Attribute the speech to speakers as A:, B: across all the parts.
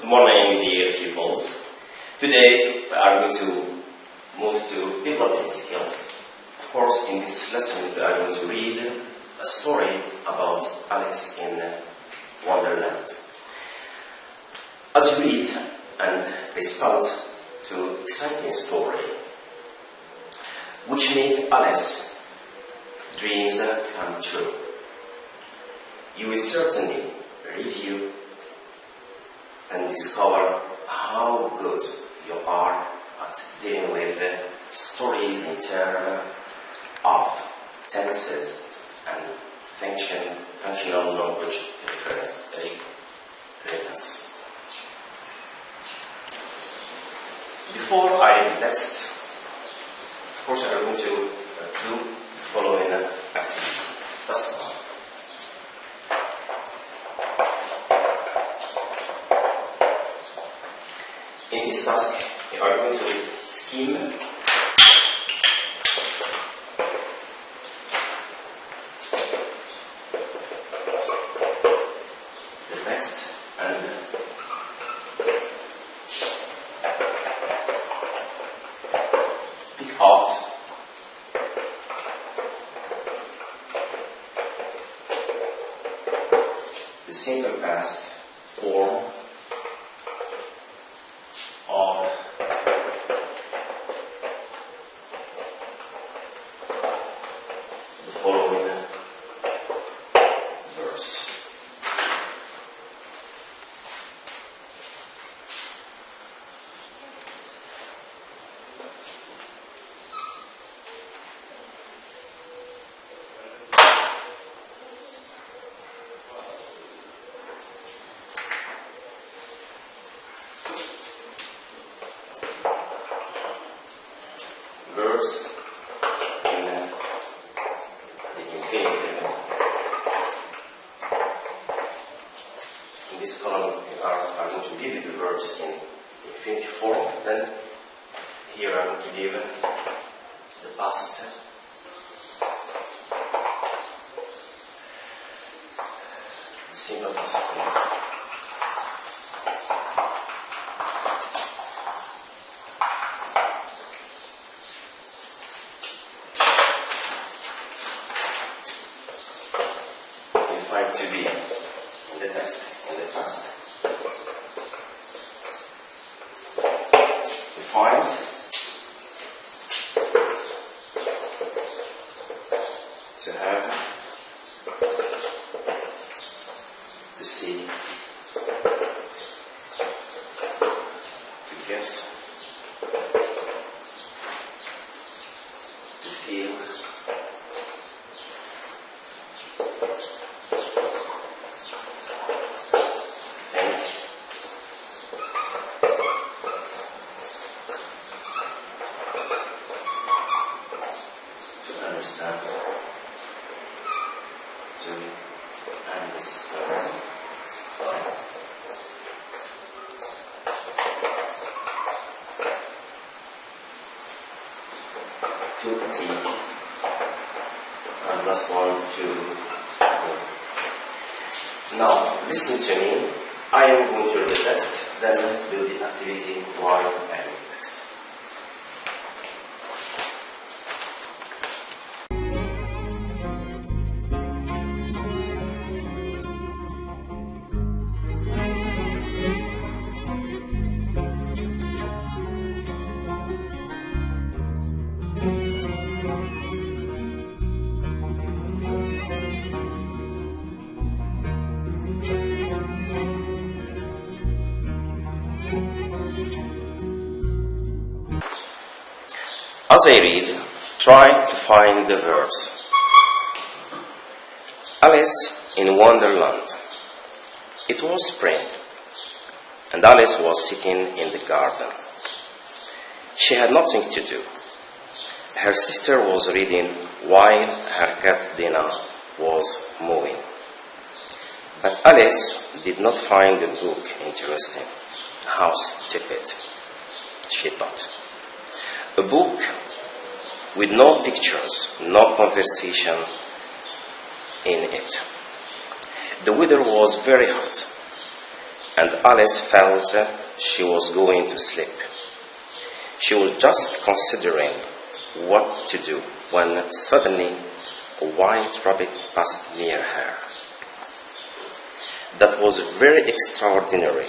A: Good morning, dear pupils. Today we are going to move to developing skills. Of course, in this lesson we are going to read a story about Alice in Wonderland. As you read and respond to exciting story, which make Alice's dreams come true, you will certainly review and discover how good you are at dealing with stories in terms of tenses and functional language reference. Before I read the text, of course I am going to do the following activity. First of all, in this task, we are going to skim the text and pick out the simple past form of the following verse. Verbs in the infinitive. In this column, we are going to give you the verbs in infinitive form. Then here I'm going to give the past, the simple past form. To be in the text in the past. To find, to have, to see, to get, to feel, understand, to understand, to teach, and last one, to learn. Now, listen to me. I am going to read the text, then do the activity while I read the text. As I read, try to find the verbs. Alice in Wonderland. It was spring, and Alice was sitting in the garden. She had nothing to do. Her sister was reading while her cat Dina was mowing. But Alice did not find the book interesting. How stupid, she thought. A book with no pictures, no conversation in it. The weather was very hot. and Alice felt she was going to sleep. She was just considering what to do when suddenly a white rabbit passed near her. That was very extraordinary,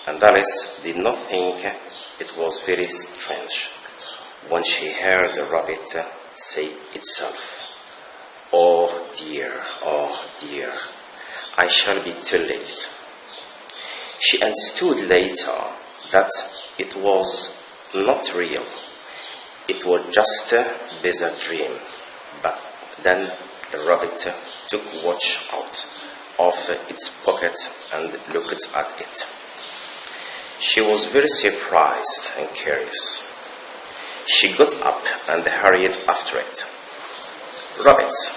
A: and Alice did not think it was very strange when she heard the rabbit say itself, oh dear, I shall be too late." She understood later that it was not real. It was just a bizarre dream. But then the rabbit took watch out of its pocket and looked at it. She was very surprised and curious. She got up and hurried after it. "Rabbits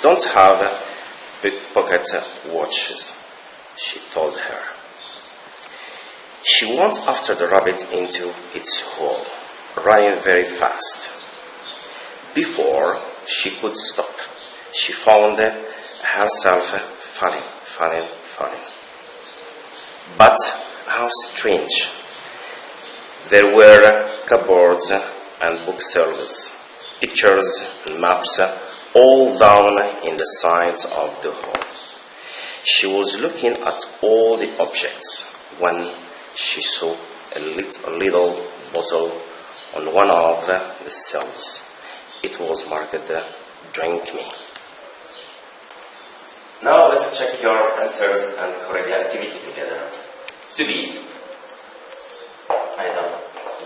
A: don't have pickpocket watches," she told her. She went after the rabbit into its hole, running very fast. Before she could stop, she found herself falling. But how strange! There were cupboards and bookshelves, pictures and maps, all down in the sides of the hole. She was looking at all the objects when she saw a little bottle on one of the shelves. It was marked "Drink Me." Now let's check your answers and correct the activity together. To be either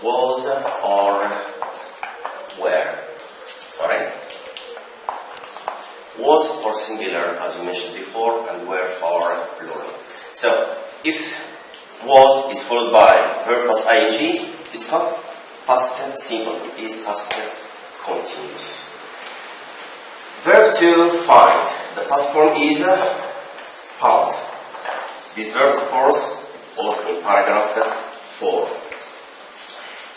A: was or where. Sorry. Was for singular, as we mentioned before, and were for plural. So, if was is followed by verb plus ing, it's not past simple, it is past continuous. Verb to find. The past form is found. This verb, of course, was in paragraph 4.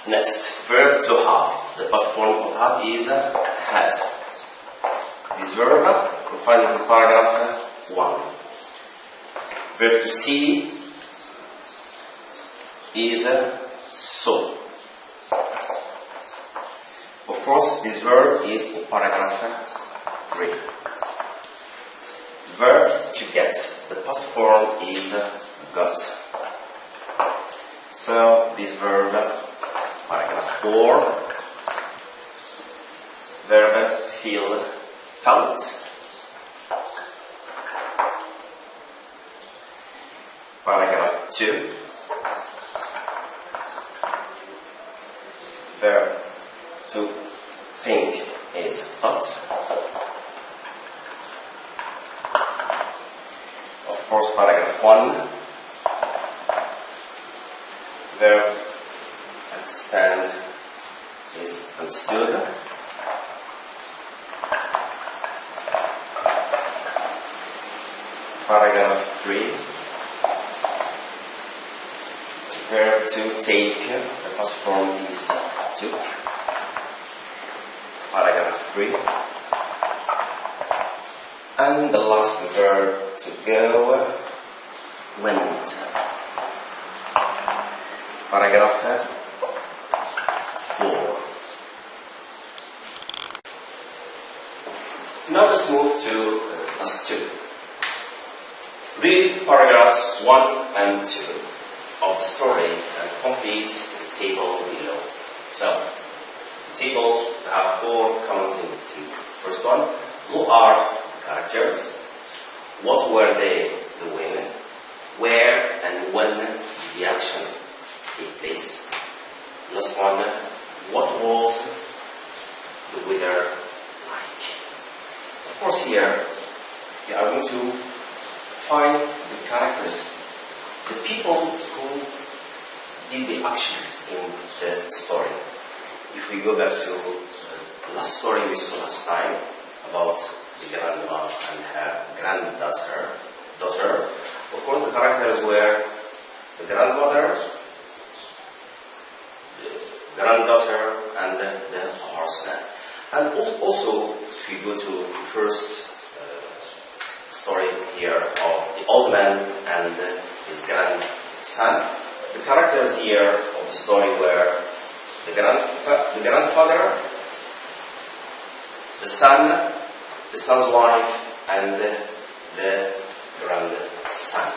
A: Next, verb to have. The past form of have is had. This verb you find it in paragraph 1. Verb to see is saw. Of course, this verb is in paragraph 3. Verb to get. The past form is got. So this verb, paragraph 4. Verb feel, felt. Paragraph 2. Verb to think is thought. Of course, paragraph 1. Verb understand is understood. Paragraph 3. Verb to take. The past form is took. Paragraph 3. And the last verb to go, went. Paragraph 4. Now let's move to task 2. Read paragraphs 1 and 2 of the story and complete the table below. So, the table have 4 columns in the table. First one, who are the characters? What were they doing? Where and when did the action take place? Last one, what was the weather like? Of course, here we are going to find the characters, the people who did the actions in the story. If we go back to the last story we saw last time about the grandma and her granddaughter, of course the characters were the grandmother, the granddaughter, and the horseman. And also, if we go to the first story here of the old man and his son. The characters here of the story were the grandfather, the son, the son's wife, and the grandson.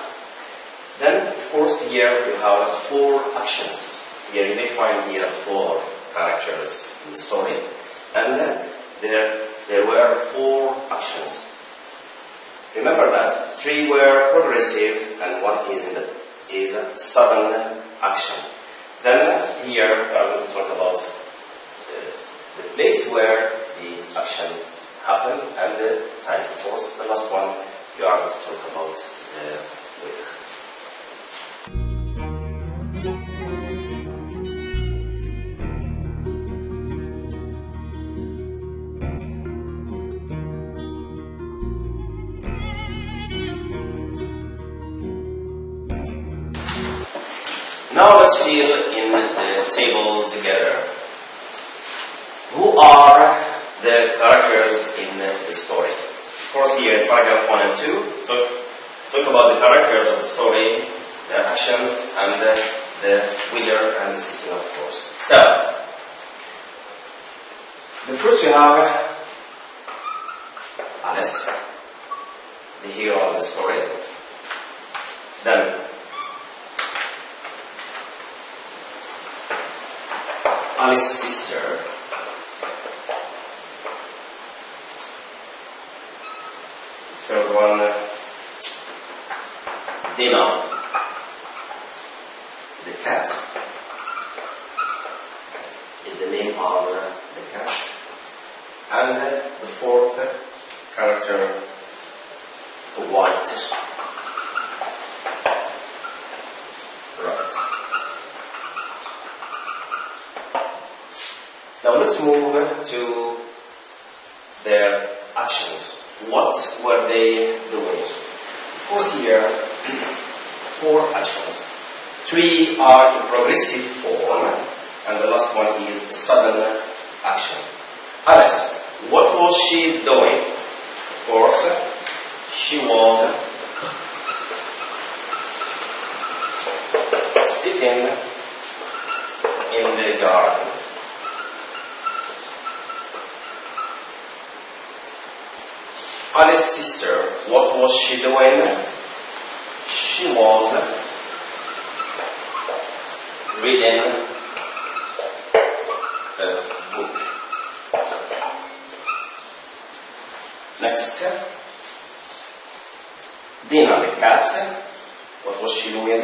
A: Then, of course, here we have 4 actions. Here you may find here 4 characters in the story, and there were 4 actions. Remember that 3 were progressive and 1 is a sudden action. Then here we are going to talk about the place where the action happened and the time. Of course, the last one we are going to talk about the weather. Now let's fill in the table together. Who are the characters in the story? Of course, here in paragraph 1 and 2, talk about the characters of the story, their actions, and the weather and the setting, of course. So, the first we have Alice, the hero of the story. Then Alice's sister, third one, Dina, the cat, is the name of the cat, and the fourth character, White. Now let's move to their actions. What were they doing? Of course here, 4 actions. 3 are in progressive form, and the last one is sudden action. Alice, what was she doing? Of course, she was sitting in the garden. Alice's sister, what was she doing? She was reading a book. Next, Dina the cat, what was she doing?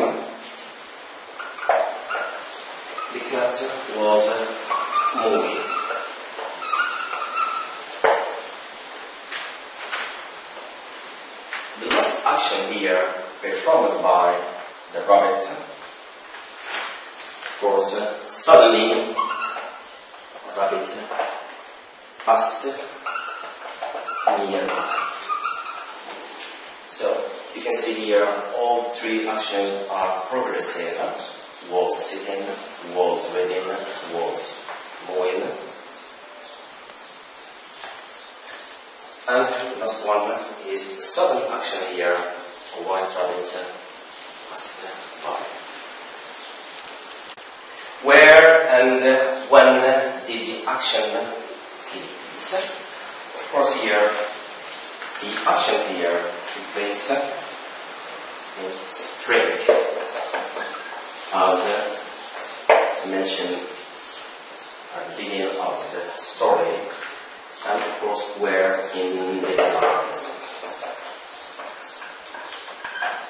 A: The cat was moving. The last action here performed by the rabbit. Of course, suddenly rabbit passed near. So you can see here all 3 actions are progressive. Was sitting, was reading, was moving. And the last one is the sudden action here. A white rabbit passed by. Where and when did the action take place? Of course here, the action here took place in spring, as mentioned at the beginning of the story, and of course where in the garden,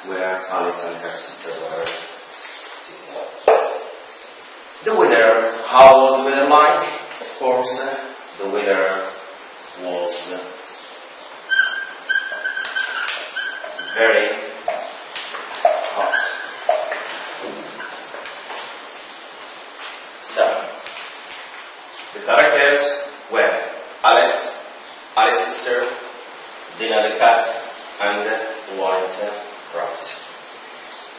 A: where Alice and her sister were sitting. The weather, how was the weather like? Of course, the weather was very hot. So, the characters were Alice, Alice's sister, Dina the cat, and White rabbit.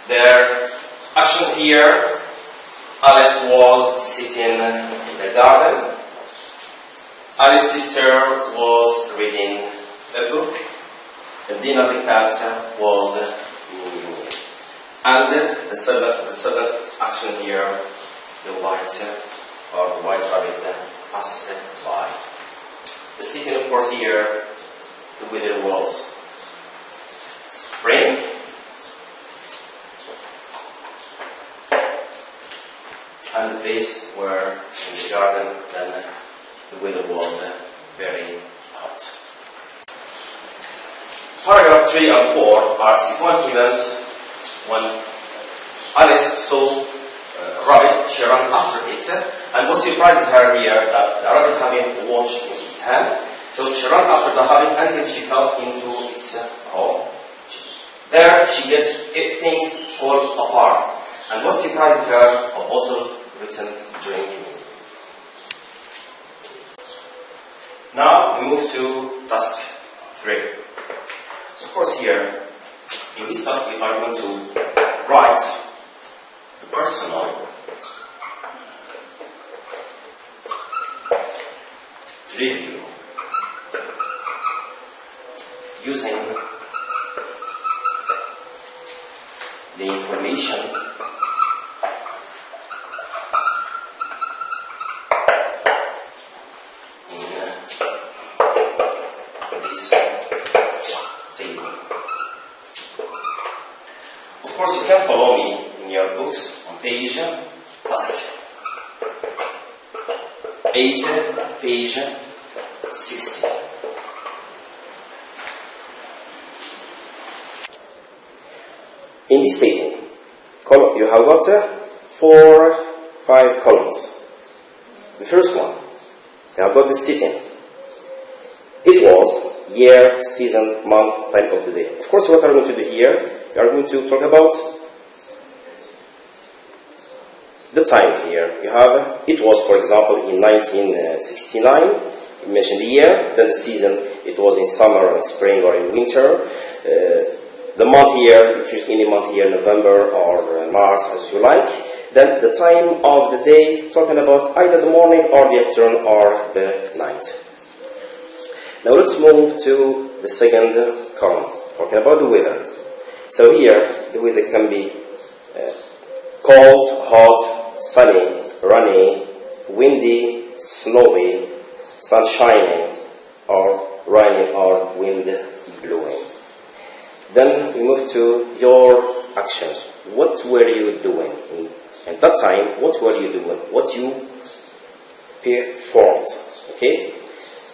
A: Their actions here: Alice was sitting in the garden. Alice's sister was reading a book. And Dina the cat was moving. And the seventh action here, the white rabbit passed by. The second, of course, here, the weather was spring. And the place where in the garden then the weather was very hot. Paragraph 3 and 4 are sequential events. When Alice saw a rabbit, she ran after it, and what surprised her here that the rabbit having a watch in its hand, so she ran after the rabbit until she fell into its hole. There she gets things fall apart, and what surprised her, a bottle written drink. Now we move to task 3. Of course here, in this task we are going to write a personal review using the information in this table. Of course, you can follow me in your books on page task 8, page 60. In this table, you have got 5 columns. The first one, you have got the sitting. It was year, season, month, time of the day. Of course, what are we going to do here? We are going to talk about the time here. You have, it was, for example, in 1969. You mentioned the year, then the season, it was in summer or in spring or in winter. The month here, you choose any month here, November or March, as you like. Then the time of the day, talking about either the morning or the afternoon or the night. Now let's move to the second column, talking about the weather. So here, the weather can be cold, hot, sunny, rainy, windy, snowy, sun shining, or raining or wind blowing. Then we move to your actions. What were you doing? At that time, what were you doing? What you performed. Okay?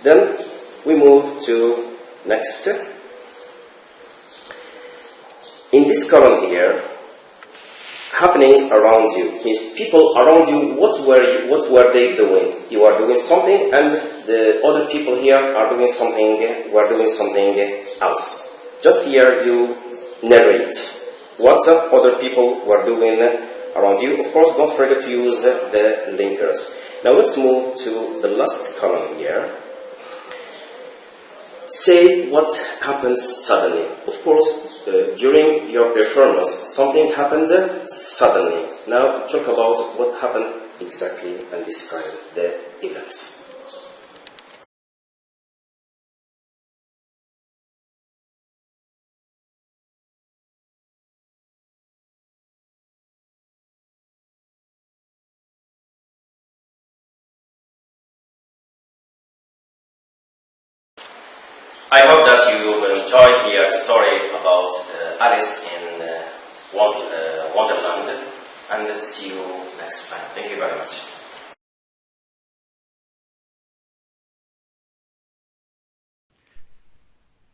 A: Then we move to next. In this column here, happenings around you. Means people around you, what were they doing? You are doing something and the other people here are doing something, were doing something else. Just here you narrate what other people were doing around you. Of course, don't forget to use the linkers. Now let's move to the last column here. Say what happened suddenly. Of course, during your performance, something happened suddenly. Now talk about what happened exactly and describe the event. I hope that you will enjoy the story about Alice in Wonderland, and see you next time. Thank you very much.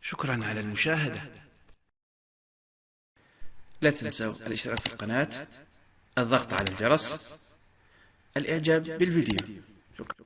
B: شكرا على المشاهدة. لا تنسوا الاشتراك في القناة، الضغط على الجرس، الإعجاب بالفيديو. شكرا.